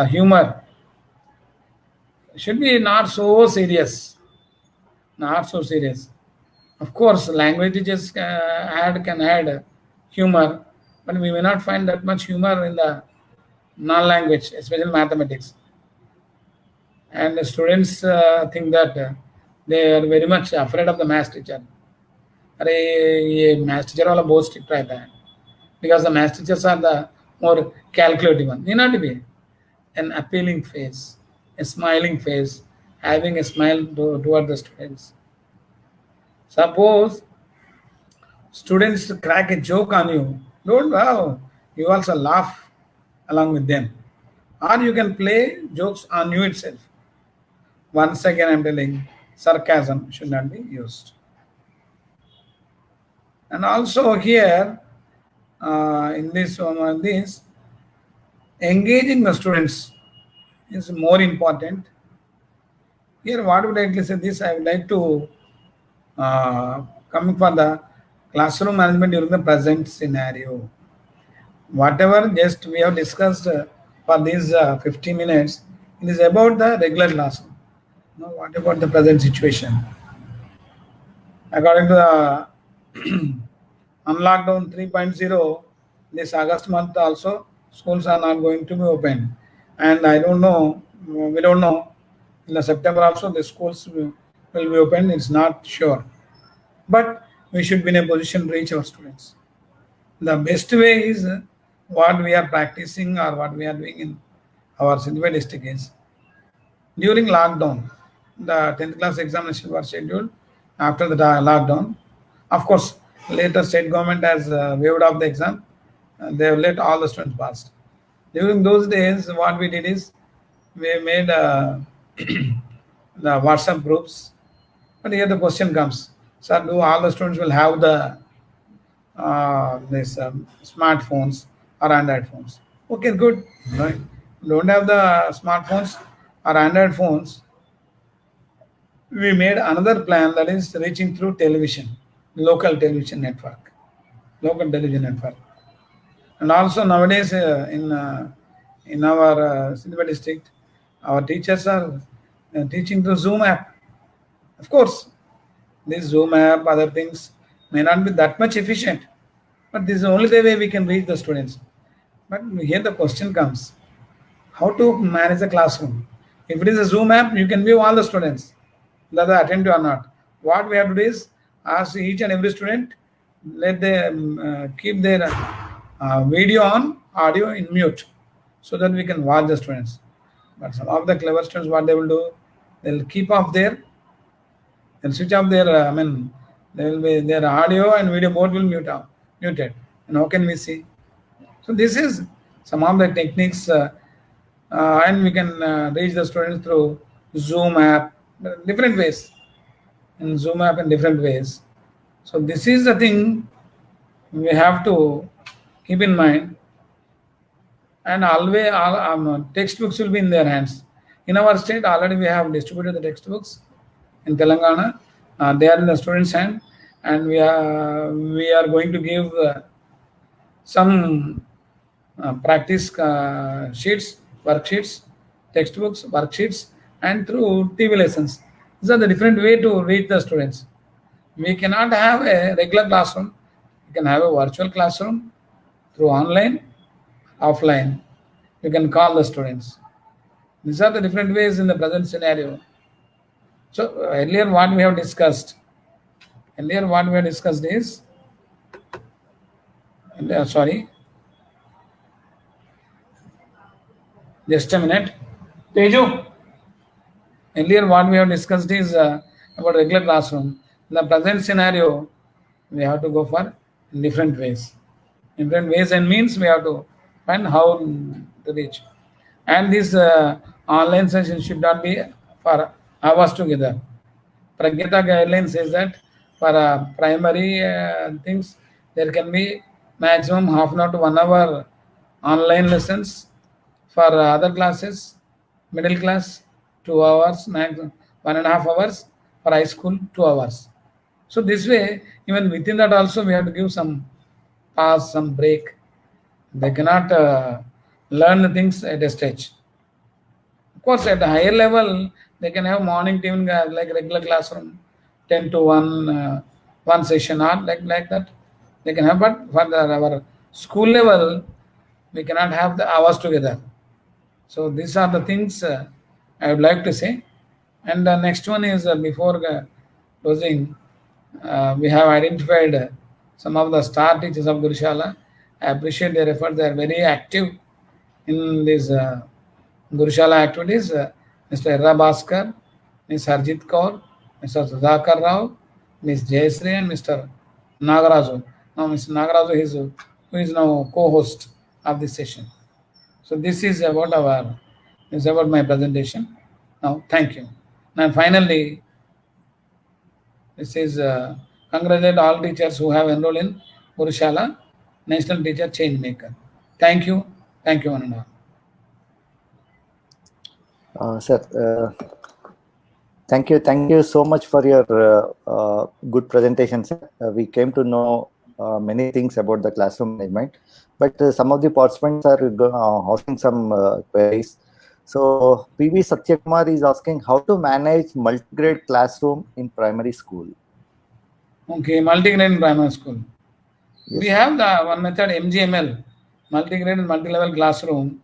humor should be not so serious. Not so serious. Of course, language teachers can add humor, but we may not find that much humor in the non-language, especially mathematics. And the students think that they are very much afraid of the math teacher. अरे ये math teacher वाला बहुत strict रहता है, because the math teachers are the more calculative one. Need not be an appealing face, a smiling face, having a smile toward the students. Suppose students crack a joke on you, don't wow, you also laugh along with them. Or you can play jokes on you itself. Once again, I'm telling, sarcasm should not be used. And also here, in this one, engaging the students is more important. Here, what would I like to say this? I would like to come for the classroom management during the present scenario. Whatever just we have discussed for these 50 minutes, it is about the regular classroom. Now, what about the present situation? According to the Unlockdown 3.0, this August month also, schools are not going to be open. And I don't know, we don't know, in the September also the schools will be open, it's not sure. But we should be in a position to reach our students. The best way is what we are practicing or what we are doing in our Siddipet district is, during lockdown, the 10th class examination was scheduled after the lockdown. Of course, later state government has waived off the exam. They have let all the students pass. During those days, what we did is we made the WhatsApp groups. But here the question comes: sir, do all the students will have the smartphones or Android phones? Okay, good. Right. Don't have the smartphones or Android phones. We made another plan, that is reaching through television, local television network. And also nowadays in In our Siddipet district, our teachers are teaching through Zoom app. Of course, this Zoom app, other things may not be that much efficient, but this is only the way we can reach the students. But here the question comes, how to manage the classroom? If it is a Zoom app, you can view all the students, whether they attend to or not. What we have to do is ask each and every student, let them keep their video on, audio in mute, so that we can watch the students. But some of the clever students, what they will do, they'll keep off they'll switch off their, they will be their audio and video both will muted. And how can we see? So this is some of the techniques, and we can reach the students through Zoom app, different ways, in Zoom app in different ways. So this is the thing we have to keep in mind. And always, textbooks will be in their hands. In our state, already we have distributed the textbooks in Telangana. They are in the students' hand, and we are going to give some practice sheets, worksheets, textbooks, worksheets, and through TV lessons. These are the different way to reach the students. We cannot have a regular classroom. We can have a virtual classroom through online, offline. You can call the students. These are the different ways in the present scenario. So earlier what we have discussed is, sorry, just a minute. Teju. Earlier what we have discussed is about regular classroom. In the present scenario, we have to go for different ways. Different ways and means we have to find how to reach. And this online session should not be for hours together. Pragyata guideline says that for primary things, there can be maximum half an hour to 1 hour online lessons. For other classes, middle class, 2 hours, maximum 1.5 hours. For high school, 2 hours. So this way, even within that also, we have to give some pause, some break. They cannot learn the things at a stage. Of course, at a higher level, they can have morning team like regular classroom, 10 to 1, one session or like that. They can have, but for our school level, we cannot have the hours together. So these are the things I would like to say. And the next one is before closing, we have identified some of the star teachers of Gurushala. I appreciate their effort. They are very active in these Gurushala activities. Mr. Erra Bhaskar, Ms. Harjit Kaur, Mr. Sudhakar Rao, Ms. Jayasri, and Mr. Nagaraju. Now, Mr. Nagaraju who is now co-host of this session. So this is about my presentation. Now, thank you. And finally, this is congratulate all teachers who have enrolled in Gurushala, National Teacher Change Maker. Thank you. Thank you, one and all. Sir, thank you so much for your good presentation, sir. We came to know many things about the classroom management, but some of the participants are asking some queries. So PV Satyakumar is asking how to manage multi-grade classroom in primary school. Okay, multi-grade in primary school. Yes. We have the one method, MGML, multi-grade and multi-level classroom.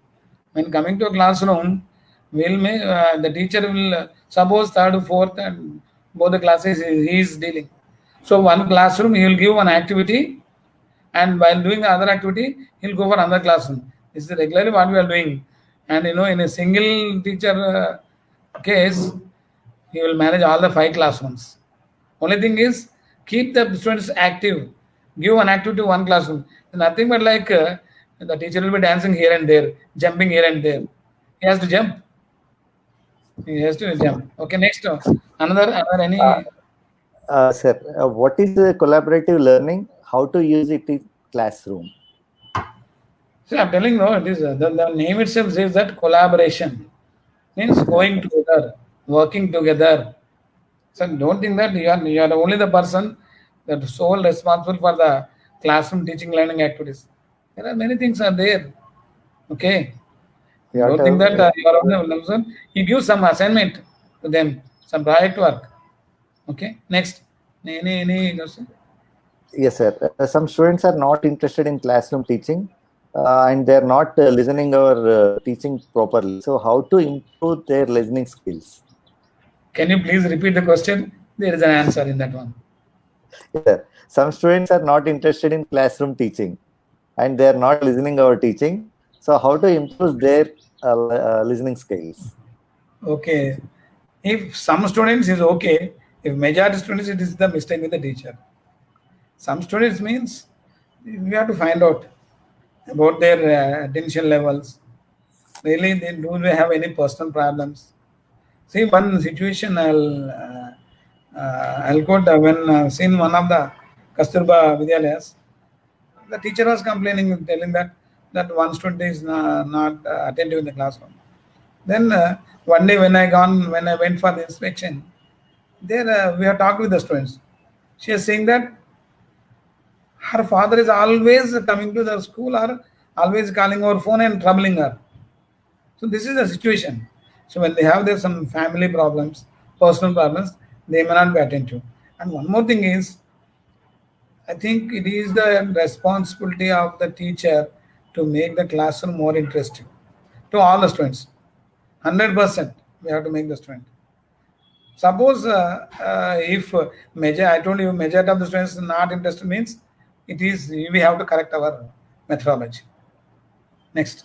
When coming to a classroom, the teacher will suppose third, fourth, and both the classes he is dealing. So one classroom he will give one activity, and while doing the other activity, he'll go for another classroom. This is regularly what we are doing. And in a single teacher case, he will manage all the 5 classrooms. Only thing is, keep the students active. Give one activity to one classroom. Nothing but like the teacher will be dancing here and there, jumping here and there. He has to jump. Okay, next. Another any. Sir, what is the collaborative learning? How to use it in classroom? See, I'm telling you, it is the name itself says that collaboration means going together, working together. So don't think that you are only the person that is sole responsible for the classroom teaching learning activities. There are many things are there. Okay. Don't think that you are on the you give some assignment to them, some project work. Okay, next. Any question? Yes, sir. Some students are not interested in classroom teaching, and they're not listening or teaching properly. So, how to improve their listening skills? Can you please repeat the question? There is an answer in that one. Yes, sir. Some students are not interested in classroom teaching, and they're not listening or teaching. So, how to improve their listening skills? Okay. If some students is okay, if majority students, it is the mistake with the teacher. Some students means we have to find out about their attention levels. Really, they have any personal problems? See, one situation I'll quote when seen one of the Kasturba Vidyalayas. The teacher was complaining, telling that one student is not attentive in the classroom. Then one day when I went for the inspection, there we have talked with the students. She is saying that her father is always coming to the school or always calling over phone and troubling her. So this is the situation. So when they have their some family problems, personal problems, they may not be attentive. And one more thing is, I think it is the responsibility of the teacher to make the classroom more interesting to all the students. 100% we have to make the student. Suppose if I told you majority of the students not interested means it is we have to correct our methodology. Next.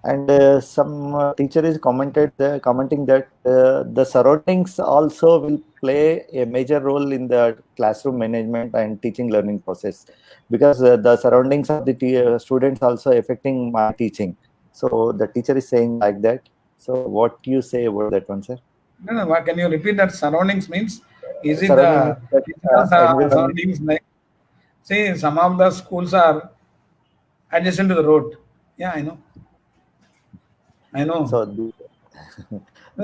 And some teacher is commenting that the surroundings also will play a major role in the classroom management and teaching learning process, because the surroundings of the students also affecting my teaching. So the teacher is saying like that. So what do you say about that one, sir? No, what can you repeat that surroundings means? Is it Surrounding the that, physical environment. surroundings like, see, some of the schools are adjacent to the road. Yeah, I know. So,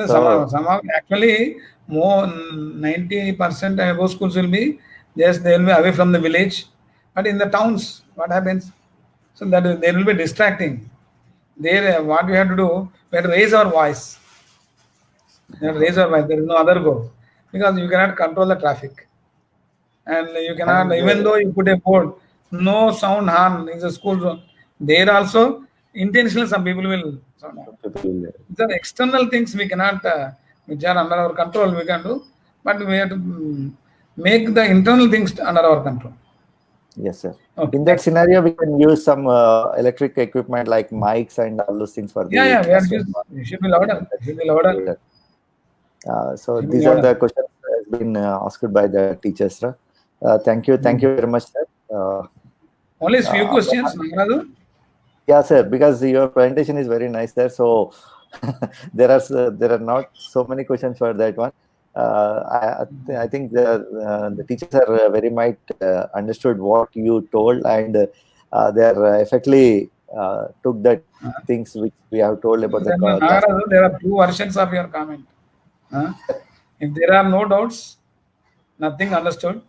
Some of actually more 90% above schools will be just they will be away from the village, but in the towns, what happens? So that they will be distracting. There, what we have to do, we have to raise our voice. We have to raise our voice. There is no other goal because you cannot control the traffic, and you cannot even though you put a board, no sound horn in the school zone. There also intentionally some people will sound horn. These are external things we cannot, which are under our control, we can do, but we have to make the internal things under our control. Yes, sir. Okay, in that scenario, we can use some electric equipment like mics and all those things for yeah, we have to use, it should be louder. It should be louder. So these are the questions that has been asked by the teachers, sir. Thank you very much, sir. Only a few questions, Nagaraju? Yeah, sir, because your presentation is very nice there. So there are not so many questions for that one. I think the teachers are very much understood what you told, and they are effectively took the things which we have told about the class. Nagaraju, there are two versions of your comment. If there are no doubts, nothing understood.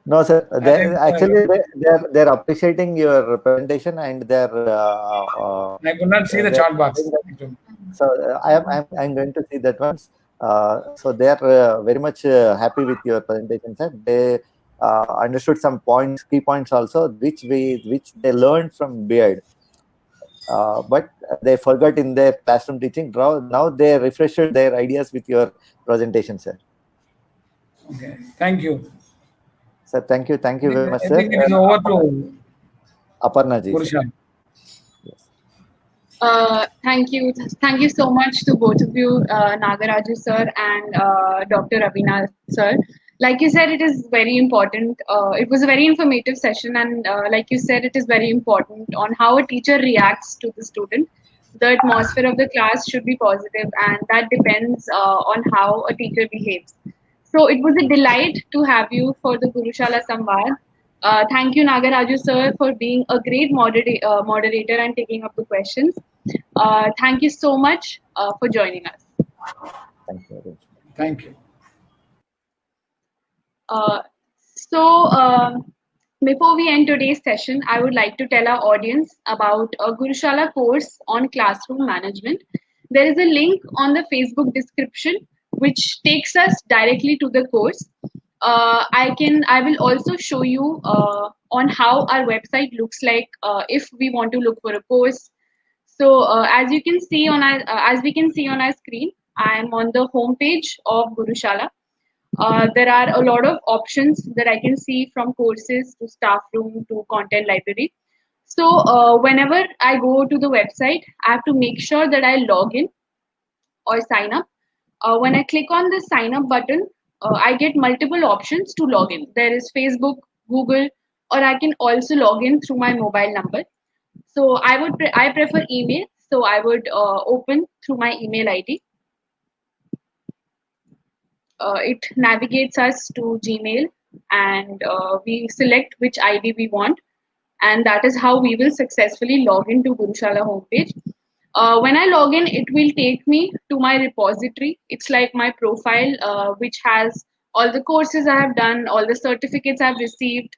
No, sir. They're appreciating your presentation, and they're. I could not see the chat box. So I'm going to see that once. So they are very much happy with your presentation, sir. They understood some points, key points also, which they learned from BED. But they forgot in their classroom teaching. Now they refreshed their ideas with your presentation, sir. Okay, thank you. Sir, thank you very much, sir. I think it is over to Aparna ji. Thank you so much to both of you, Nagaraju sir and Dr. Ravina sir. Like you said, it is very important. It was a very informative session, and like you said, it is very important on how a teacher reacts to the student. The atmosphere of the class should be positive, and that depends on how a teacher behaves. So it was a delight to have you for the Gurushala Samvad. Thank you, Nagaraju sir, for being a great moderator and taking up the questions. Thank you so much for joining us. Thank you. Thank you. Before we end today's session, I would like to tell our audience about a Gurushala course on classroom management. There is a link on the Facebook description which takes us directly to the course. I will also show you on how our website looks like if we want to look for a course. So as you can see on our as we can see on our screen, I am on the home page of Gurushala. There are a lot of options that I can see, from courses to staff room to content library. So whenever I go to the website, I have to make sure that I log in or sign up. When I click on the sign up button, I get multiple options to log in. There is Facebook, Google, or I can also log in through my mobile number. So I prefer email. So I would open through my email ID. It navigates us to Gmail, and we select which ID we want, and that is how we will successfully log into Gurushala homepage. When I log in, it will take me to my repository. It's like my profile, which has all the courses I have done, all the certificates I've received,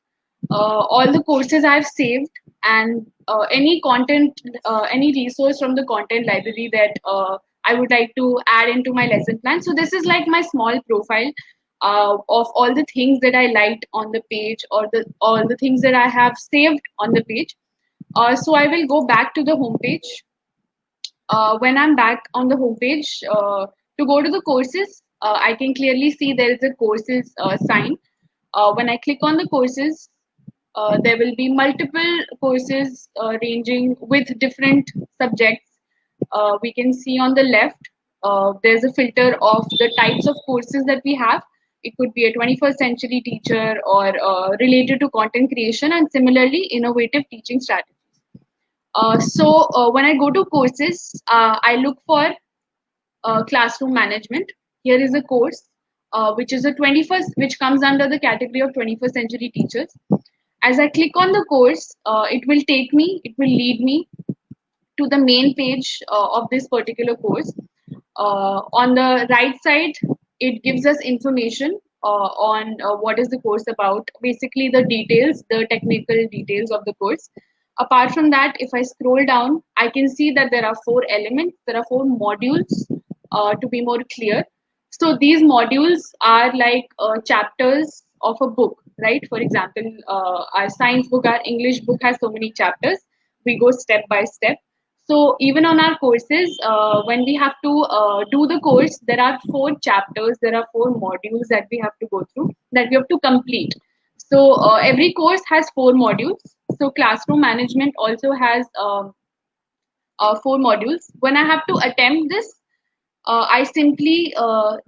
all the courses I've saved, and any content, any resource from the content library that I would like to add into my lesson plan. So this is like my small profile of all the things that I liked on the page, or all the things that I have saved on the page. So I will go back to the home page. When I'm back on the homepage, to go to the courses, I can clearly see there is a courses sign. When I click on the courses, there will be multiple courses ranging with different subjects. We can see on the left, there's a filter of the types of courses that we have. It could be a 21st century teacher, or related to content creation, and similarly innovative teaching strategies. So when I go to courses, I look for classroom management. Here is a course which is a 21st, which comes under the category of 21st century teachers. As I click on the course, it will lead me to the main page of this particular course. On the right side, it gives us information on what is the course about, basically the details, the technical details of the course. Apart from that, if I scroll down, I can see that there are 4 elements, there are 4 modules, to be more clear. So these modules are like chapters of a book, right? For example, our science book, our English book has so many chapters. We go step by step. So even on our courses, when we have to do the course, there are 4 chapters, there are 4 modules that we have to go through, that we have to complete. So every course has 4 modules. So classroom management also has 4 modules. When I have to attempt this, I simply,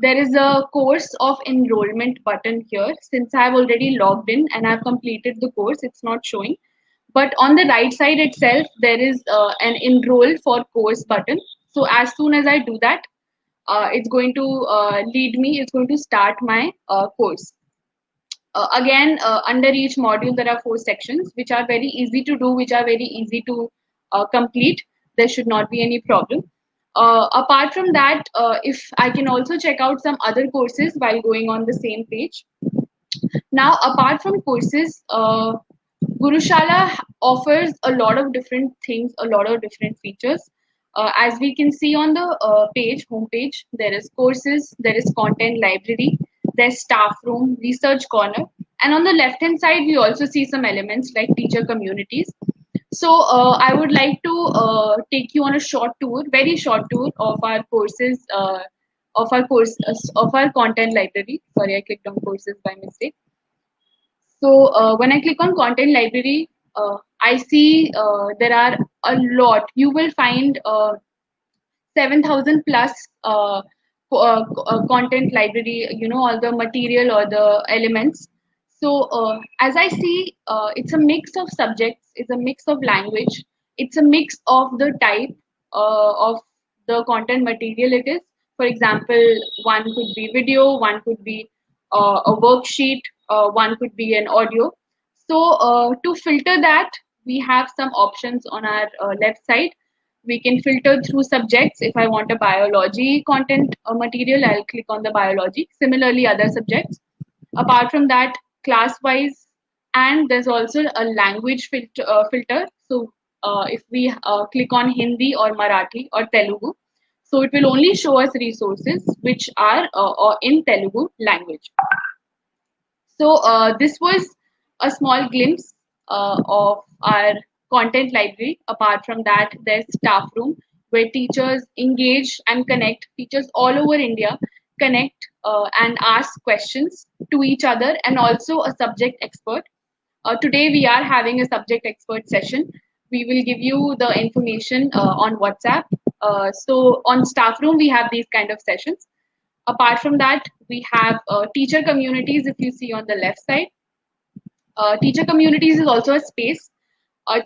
there is a course of enrollment button here. Since I have already logged in and I've completed the course, it's not showing. But on the right side itself, there is an enroll for course button. So as soon as I do that, it's going to lead me, it's going to start my course. Again, under each module, there are 4 sections, which are very easy to do, which are very easy to complete. There should not be any problem. Apart from that, if I can also check out some other courses while going on the same page. Now, apart from courses, Gurushala offers a lot of different things, a lot of different features. As we can see on the page, homepage, there is courses, there is content library, there's staff room, research corner, and on the left hand side, we also see some elements like teacher communities. So I would like to take you on a short tour, very short tour of our courses, of our content library. Sorry, I clicked on courses by mistake. So when I click on content library, I see there are a lot. You will find 7,000 plus content library, you know, all the material or the elements. So as I see, it's a mix of subjects, it's a mix of language, it's a mix of the type of the content material it is. For example, one could be video, one could be a worksheet, one could be an audio. So to filter that, we have some options on our left side. We can filter through subjects. If I want a biology content material, I'll click on the biology. Similarly, other subjects. Apart from that, class-wise, And there's also a language filter. So if we click on Hindi or Marathi or Telugu, so it will only show us resources which are or in Telugu language. So this was a small glimpse of our content library. Apart from that, there's staff room where teachers engage and connect. Teachers all over India connect and ask questions to each other, and also a subject expert. Today we are having a subject expert session. We will give you the information on WhatsApp. So on staff room we have these kind of sessions. Apart from that, we have teacher communities. If you see on the left side, teacher communities is also a space.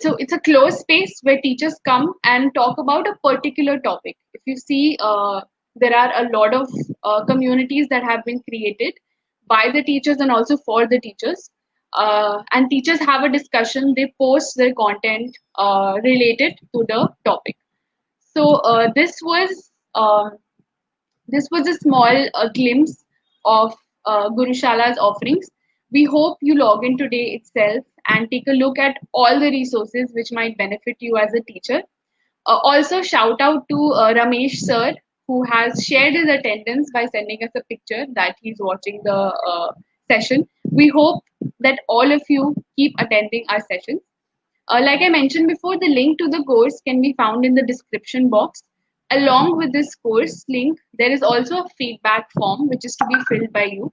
So it's a closed space where teachers come and talk about a particular topic. If you see, there are a lot of communities that have been created by the teachers and also for the teachers. And teachers have a discussion. They post their content related to the topic. So this was a small glimpse of Gurushala's offerings. We hope you log in today itself and take a look at all the resources which might benefit you as a teacher. Also, shout out to Ramesh sir, who has shared his attendance by sending us a picture that he's watching the session. We hope that all of you keep attending our sessions. Like I mentioned before, the link to the course can be found in the description box. Along with this course link, there is also a feedback form which is to be filled by you.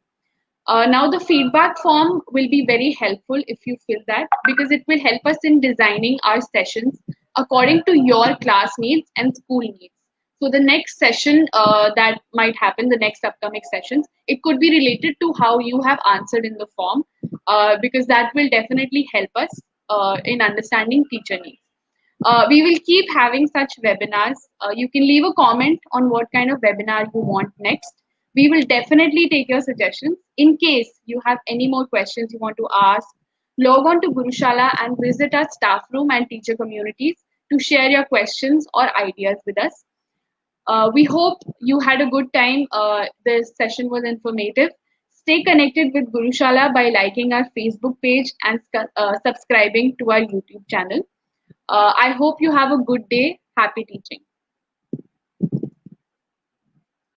Now, the feedback form will be very helpful if you fill that, because it will help us in designing our sessions according to your class needs and school needs. So the next session that might happen, the next upcoming sessions, it could be related to how you have answered in the form, because that will definitely help us in understanding teacher needs. We will keep having such webinars. You can leave a comment on what kind of webinar you want next. We will definitely take your suggestions. In case you have any more questions you want to ask, log on to Gurushala and visit our staff room and teacher communities to share your questions or ideas with us. We hope you had a good time. This session was informative. Stay connected with Gurushala by liking our Facebook page and subscribing to our YouTube channel. I hope you have a good day. Happy teaching.